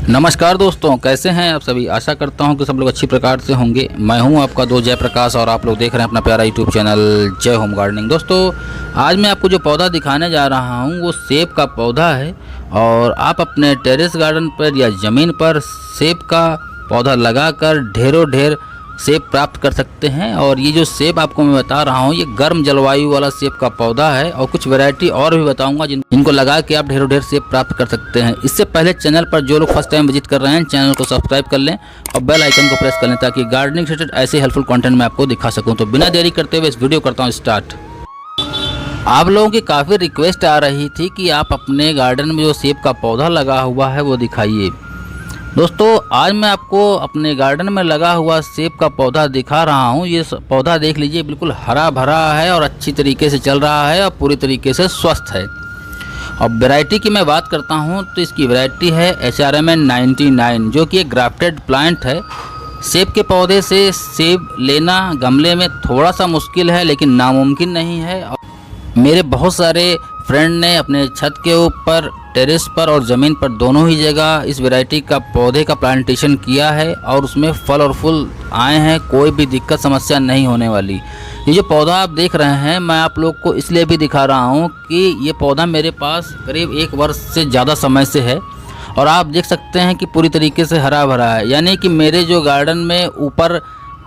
नमस्कार दोस्तों, कैसे हैं आप सभी। आशा करता हूं कि सब लोग अच्छी प्रकार से होंगे। मैं हूं आपका दोस्त जयप्रकाश और आप लोग देख रहे हैं अपना प्यारा यूट्यूब चैनल जय होम गार्डनिंग। दोस्तों आज मैं आपको जो पौधा दिखाने जा रहा हूं वो सेब का पौधा है और आप अपने टेरेस गार्डन पर या ज़मीन पर सेब का पौधा लगाकर ढेरों ढेर सेब प्राप्त कर सकते हैं। और ये जो सेब आपको मैं बता रहा हूँ ये गर्म जलवायु वाला सेब का पौधा है और कुछ वैरायटी और भी बताऊंगा जिनको लगा के आप ढेरों ढेर सेब प्राप्त कर सकते हैं। इससे पहले चैनल पर जो लोग फर्स्ट टाइम विजिट कर रहे हैं चैनल को सब्सक्राइब कर लें और बेल आइकन को प्रेस कर लें ताकि गार्डनिंग से रिलेटेड ऐसे हेल्पफुल कंटेंट मैं आपको दिखा सकूँ। तो बिना देरी करते हुए इस वीडियो करता हूँ स्टार्ट। आप लोगों की काफ़ी रिक्वेस्ट आ रही थी कि आप अपने गार्डन में जो सेब का पौधा लगा हुआ है वो दिखाइए। दोस्तों आज मैं आपको अपने गार्डन में लगा हुआ सेब का पौधा दिखा रहा हूँ। ये पौधा देख लीजिए, बिल्कुल हरा भरा है और अच्छी तरीके से चल रहा है और पूरी तरीके से स्वस्थ है। और वैरायटी की मैं बात करता हूँ तो इसकी वैरायटी है HRMN 99 जो कि एक ग्राफ्टेड प्लांट है। सेब के पौधे से सेब लेना गमले में थोड़ा सा मुश्किल है लेकिन नामुमकिन नहीं है। मेरे बहुत सारे फ्रेंड ने अपने छत के ऊपर, टेरेस पर और ज़मीन पर दोनों ही जगह इस वैरायटी का पौधे का प्लांटेशन किया है और उसमें फल और फूल आए हैं। कोई भी दिक्कत समस्या नहीं होने वाली। ये जो पौधा आप देख रहे हैं मैं आप लोग को इसलिए भी दिखा रहा हूँ कि ये पौधा मेरे पास करीब 1 वर्ष से ज़्यादा समय से है और आप देख सकते हैं कि पूरी तरीके से हरा भरा है। यानी कि मेरे जो गार्डन में ऊपर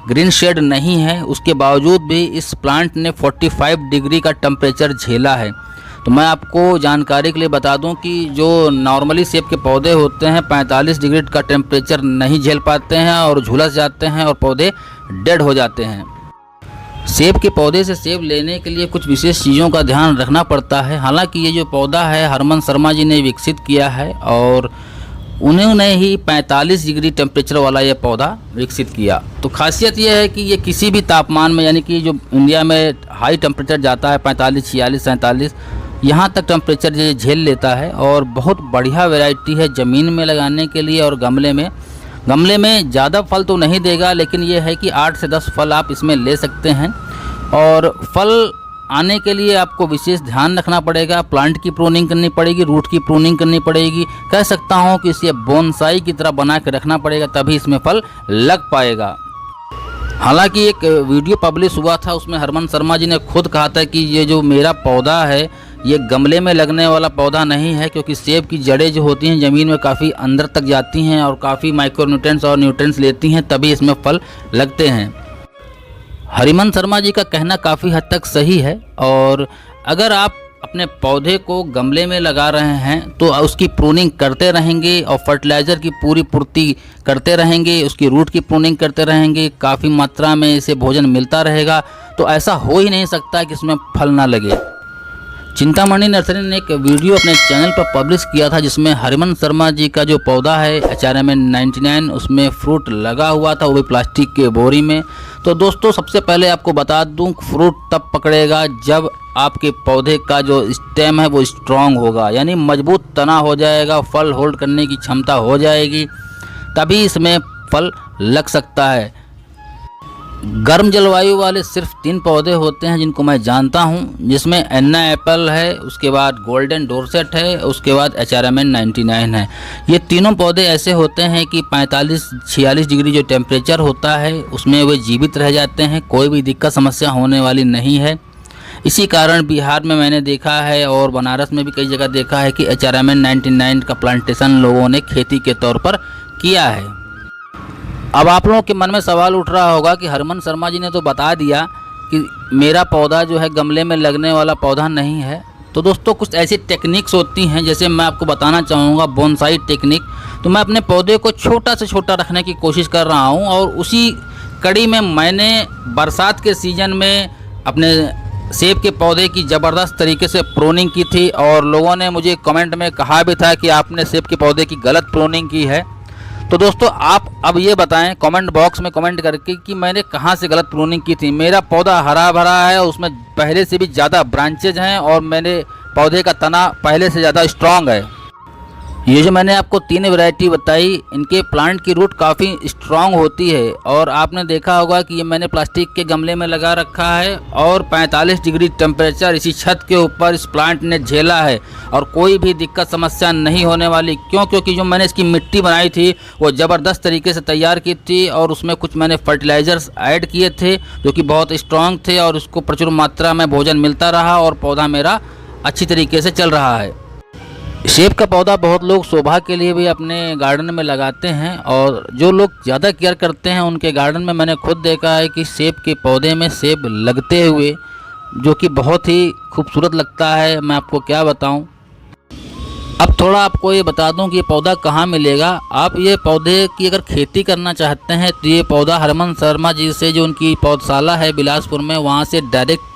ग्रीन शेड नहीं है उसके बावजूद भी इस प्लांट ने 45 डिग्री का टेम्परेचर झेला है। तो मैं आपको जानकारी के लिए बता दूं कि जो नॉर्मली सेब के पौधे होते हैं 45 डिग्री का टेम्परेचर नहीं झेल पाते हैं और झुलस जाते हैं और पौधे डेड हो जाते हैं। सेब के पौधे से सेब लेने के लिए कुछ विशेष चीज़ों का ध्यान रखना पड़ता है। हालांकि ये जो पौधा है हरमन शर्मा जी ने विकसित किया है और उन्होंने ही 45 डिग्री टेम्परेचर वाला ये पौधा विकसित किया। तो खासियत ये है कि ये किसी भी तापमान में, यानी कि जो इंडिया में हाई टेम्परेचर जाता है 45, 46, 47 यहाँ तक टेम्परेचर ये झेल लेता है और बहुत बढ़िया वैरायटी है ज़मीन में लगाने के लिए। और गमले में ज़्यादा फल तो नहीं देगा लेकिन ये है कि 8 से 10 फल आप इसमें ले सकते हैं। और फल आने के लिए आपको विशेष ध्यान रखना पड़ेगा। प्लांट की प्रूनिंग करनी पड़ेगी, रूट की प्रूनिंग करनी पड़ेगी। कह सकता हूँ कि इसे बोनसाई की तरह बना के रखना पड़ेगा तभी इसमें फल लग पाएगा। हालांकि एक वीडियो पब्लिश हुआ था उसमें हरमन शर्मा जी ने खुद कहा था कि ये जो मेरा पौधा है ये गमले में लगने वाला पौधा नहीं है, क्योंकि सेब की जड़ें जो होती हैं ज़मीन में काफ़ी अंदर तक जाती हैं और काफ़ी माइक्रोन्यूट्रिएंट्स और न्यूट्रिएंट्स लेती हैं तभी इसमें फल लगते हैं। हरमन शर्मा जी का कहना काफ़ी हद तक सही है। और अगर आप अपने पौधे को गमले में लगा रहे हैं तो उसकी प्रूनिंग करते रहेंगे और फर्टिलाइज़र की पूरी पूर्ति करते रहेंगे, उसकी रूट की प्रूनिंग करते रहेंगे, काफ़ी मात्रा में इसे भोजन मिलता रहेगा तो ऐसा हो ही नहीं सकता कि इसमें फल ना लगे। चिंतामणि नर्सरी ने एक वीडियो अपने चैनल पर पब्लिश किया था जिसमें हरमन शर्मा जी का जो पौधा है HRMN 99 उसमें फ्रूट लगा हुआ था, वो भी प्लास्टिक के बोरी में। तो दोस्तों सबसे पहले आपको बता दूं फ्रूट तब पकड़ेगा जब आपके पौधे का जो स्टेम है वो स्ट्रॉन्ग होगा, यानी मजबूत तना हो जाएगा, फल होल्ड करने की क्षमता हो जाएगी, तभी इसमें फल लग सकता है। गर्म जलवायु वाले सिर्फ 3 पौधे होते हैं जिनको मैं जानता हूं, जिसमें एन्ना एप्पल है, उसके बाद गोल्डन डोरसेट है, उसके बाद HRMN 99 है। ये तीनों पौधे ऐसे होते हैं कि 45-46 डिग्री जो टेम्परेचर होता है उसमें वे जीवित रह जाते हैं, कोई भी दिक्कत समस्या होने वाली नहीं है। इसी कारण बिहार में मैंने देखा है और बनारस में भी कई जगह देखा है कि HRMN 99 का प्लांटेशन लोगों ने खेती के तौर पर किया है। अब आप लोगों के मन में सवाल उठ रहा होगा कि हरमन शर्मा जी ने तो बता दिया कि मेरा पौधा जो है गमले में लगने वाला पौधा नहीं है। तो दोस्तों कुछ ऐसी टेक्निक्स होती हैं जैसे मैं आपको बताना चाहूँगा बोनसाई टेक्निक। तो मैं अपने पौधे को छोटा से छोटा रखने की कोशिश कर रहा हूँ और उसी कड़ी में मैंने बरसात के सीज़न में अपने सेब के पौधे की ज़बरदस्त तरीके से प्रूनिंग की थी और लोगों ने मुझे कमेंट में कहा भी था कि आपने सेब के पौधे की गलत प्रूनिंग की है। तो दोस्तों आप अब ये बताएं कमेंट बॉक्स में कमेंट करके कि मैंने कहाँ से गलत प्रूनिंग की थी। मेरा पौधा हरा भरा है, उसमें पहले से भी ज़्यादा ब्रांचेज हैं और मेरे पौधे का तना पहले से ज़्यादा स्ट्रॉन्ग है। ये जो मैंने आपको 3 वैरायटी बताई, इनके प्लांट की रूट काफ़ी स्ट्रांग होती है और आपने देखा होगा कि ये मैंने प्लास्टिक के गमले में लगा रखा है और 45 डिग्री टेम्परेचर इसी छत के ऊपर इस प्लांट ने झेला है और कोई भी दिक्कत समस्या नहीं होने वाली। क्यों? क्योंकि जो मैंने इसकी मिट्टी बनाई थी वो ज़बरदस्त तरीके से तैयार की थी और उसमें कुछ मैंने फर्टिलाइज़र्स ऐड किए थे जो कि बहुत स्ट्रांग थे और उसको प्रचुर मात्रा में भोजन मिलता रहा और पौधा मेरा अच्छी तरीके से चल रहा है। सेब का पौधा बहुत लोग शोभा के लिए भी अपने गार्डन में लगाते हैं और जो लोग ज़्यादा केयर करते हैं उनके गार्डन में मैंने खुद देखा है कि सेब के पौधे में सेब लगते हुए, जो कि बहुत ही खूबसूरत लगता है। मैं आपको क्या बताऊं। अब थोड़ा आपको ये बता दूं कि ये पौधा कहाँ मिलेगा। आप ये पौधे की अगर खेती करना चाहते हैं तो ये पौधा हरमन शर्मा जी से, जो उनकी पौधशाला है बिलासपुर में, वहाँ से डायरेक्ट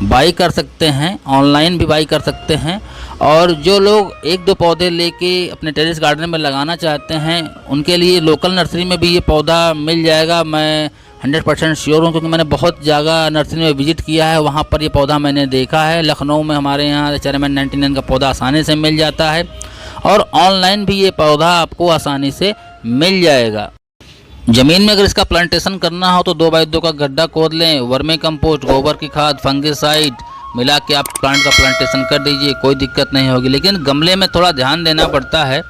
बाई कर सकते हैं, ऑनलाइन भी बाई कर सकते हैं। और जो लोग 1-2 पौधे लेके अपने टेरेस गार्डन में लगाना चाहते हैं उनके लिए लोकल नर्सरी में भी ये पौधा मिल जाएगा। मैं 100% श्योर हूँ क्योंकि मैंने बहुत जगह नर्सरी में विजिट किया है, वहाँ पर ये पौधा मैंने देखा है। लखनऊ में हमारे यहाँ चेयरमैन 99 का पौधा आसानी से मिल जाता है और ऑनलाइन भी ये पौधा आपको आसानी से मिल जाएगा। ज़मीन में अगर इसका प्लांटेशन करना हो तो 2x2 का गड्ढा खोद लें, वर्मी कंपोस्ट, गोबर की खाद, फंगिसाइड मिला के आप प्लांट का प्लांटेशन कर दीजिए, कोई दिक्कत नहीं होगी। लेकिन गमले में थोड़ा ध्यान देना पड़ता है।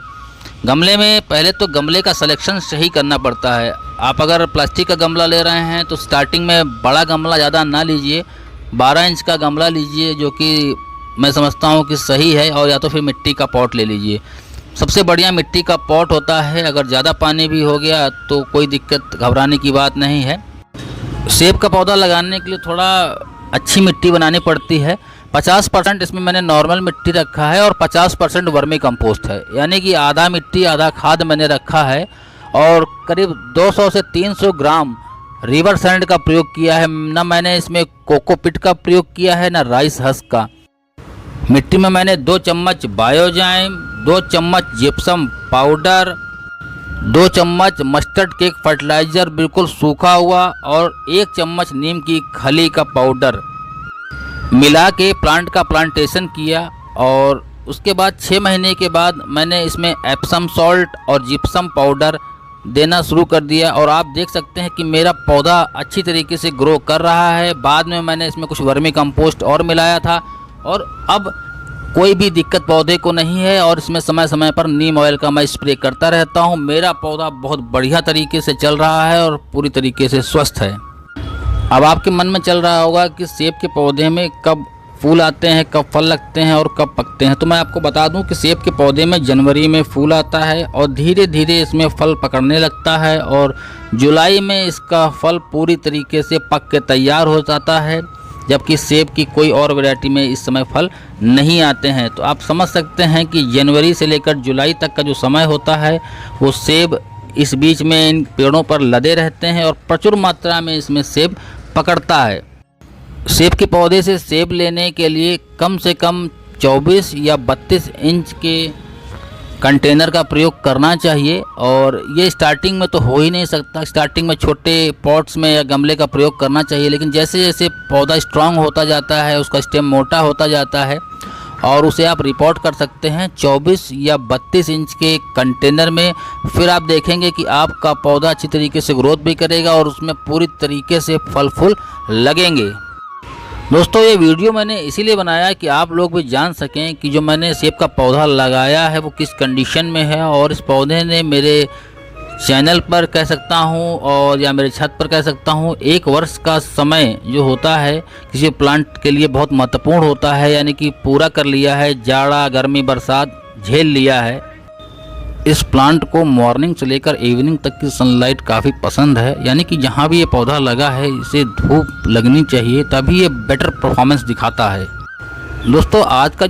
गमले में पहले तो गमले का सिलेक्शन सही करना पड़ता है। आप अगर प्लास्टिक का गमला ले रहे हैं तो स्टार्टिंग में बड़ा गमला ज़्यादा ना लीजिए, 12 इंच का गमला लीजिए जो कि मैं समझता हूँ कि सही है, और या तो फिर मिट्टी का पॉट ले लीजिए। सबसे बढ़िया मिट्टी का पॉट होता है। अगर ज़्यादा पानी भी हो गया तो कोई दिक्कत घबराने की बात नहीं है। सेब का पौधा लगाने के लिए थोड़ा अच्छी मिट्टी बनानी पड़ती है। 50% इसमें मैंने नॉर्मल मिट्टी रखा है और 50% वर्मी कंपोस्ट है, यानी कि आधा मिट्टी आधा खाद मैंने रखा है। और करीब 200 से 300 ग्राम रिवर सैंड का प्रयोग किया है। ना मैंने इसमें कोकोपिट का प्रयोग किया है ना राइस हस्क का। मिट्टी में मैंने 2 चम्मच बायोजाइम, 2 चम्मच जिप्सम पाउडर, 2 चम्मच मस्टर्ड केक फर्टिलाइज़र बिल्कुल सूखा हुआ और 1 चम्मच नीम की खली का पाउडर मिला के प्लांट का प्लांटेशन किया। और उसके बाद 6 महीने के बाद मैंने इसमें एप्सम सॉल्ट और जिप्सम पाउडर देना शुरू कर दिया और आप देख सकते हैं कि मेरा पौधा अच्छी तरीके से ग्रो कर रहा है। बाद में मैंने इसमें कुछ वर्मी कंपोस्ट और मिलाया था और अब कोई भी दिक्कत पौधे को नहीं है। और इसमें समय समय पर नीम ऑयल का मैं स्प्रे करता रहता हूँ। मेरा पौधा बहुत बढ़िया तरीके से चल रहा है और पूरी तरीके से स्वस्थ है। अब आपके मन में चल रहा होगा कि सेब के पौधे में कब फूल आते हैं, कब फल लगते हैं और कब पकते हैं। तो मैं आपको बता दूं कि सेब के पौधे में जनवरी में फूल आता है और धीरे धीरे इसमें फल पकड़ने लगता है और जुलाई में इसका फल पूरी तरीके से पक के तैयार हो जाता है। जबकि सेब की कोई और वैरायटी में इस समय फल नहीं आते हैं। तो आप समझ सकते हैं कि जनवरी से लेकर जुलाई तक का जो समय होता है वो सेब इस बीच में इन पेड़ों पर लदे रहते हैं और प्रचुर मात्रा में इसमें सेब पकड़ता है। सेब के पौधे से सेब लेने के लिए कम से कम 24 या 32 इंच के कंटेनर का प्रयोग करना चाहिए। और ये स्टार्टिंग में तो हो ही नहीं सकता, स्टार्टिंग में छोटे पॉट्स में या गमले का प्रयोग करना चाहिए। लेकिन जैसे जैसे पौधा स्ट्रांग होता जाता है, उसका स्टेम मोटा होता जाता है और उसे आप रिपोर्ट कर सकते हैं 24 या 32 इंच के कंटेनर में। फिर आप देखेंगे कि आपका पौधा अच्छी तरीके से ग्रोथ भी करेगा और उसमें पूरी तरीके से फल फूल लगेंगे। दोस्तों, ये वीडियो मैंने इसीलिए बनाया कि आप लोग भी जान सकें कि जो मैंने सेब का पौधा लगाया है वो किस कंडीशन में है। और इस पौधे ने मेरे चैनल पर कह सकता हूँ और या मेरे छत पर कह सकता हूँ 1 वर्ष का समय जो होता है किसी प्लांट के लिए बहुत महत्वपूर्ण होता है, यानी कि पूरा कर लिया है। जाड़ा गर्मी बरसात झेल लिया है। इस प्लांट को मॉर्निंग से लेकर इवनिंग तक की सनलाइट काफ़ी पसंद है, यानी कि जहाँ भी ये पौधा लगा है इसे धूप लगनी चाहिए, तभी ये बेटर परफॉर्मेंस दिखाता है। दोस्तों, आज का